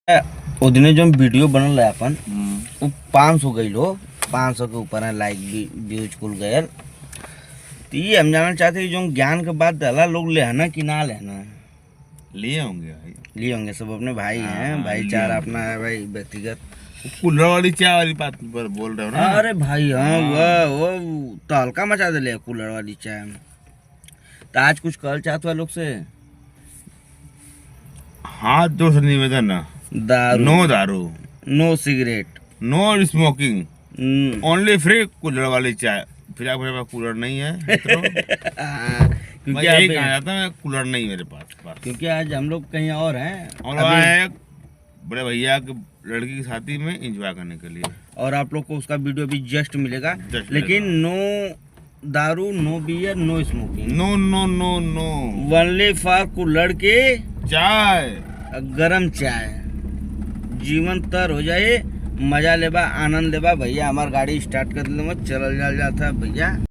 वो दिन जो वीडियो बनल है अपन वो 500 गई लो 500 के ऊपर है लाइक भी व्यूज कुल गए। तो ये हम जानना चाहते हैं जो ज्ञान के बाद दला लोग लेना कि ना लेना लिए होंगे भाई, लिए होंगे सब अपने भाई हैं, भाईचारा अपना है भाई व्यक्तिगत। कूलर वाली चाय वाली बात पर बोल रहे हो ना? अरे भाई हाँ वो तहलका मचा दे कूलर वाली चाय में। तो आज कुछ कल चाहते लोग से हाथ जोड़ से निवेदन है, दारू, no cigarette, no smoking, only free cooler वाली चाय। फिर आप मेरे पास कूलर नहीं है मित्रों। मैं यही कहा जाता है, कूलर नहीं मेरे पास। क्योंकि आज हम लोग कहीं और हैं और आए बड़े भैया के लड़की की शादी में एंजॉय करने के लिए। और आप लोग को उसका वीडियो भी जस्ट मिलेगा, लेकिन नो दारू, no beer, no smoking, no no no no, only for cooler के चाय, गरम चाय। जीवन तर हो जाए, मजा लेबा, आनंद लेबा। भैया हमार गाड़ी स्टार्ट कर ले, चल जाता भैया।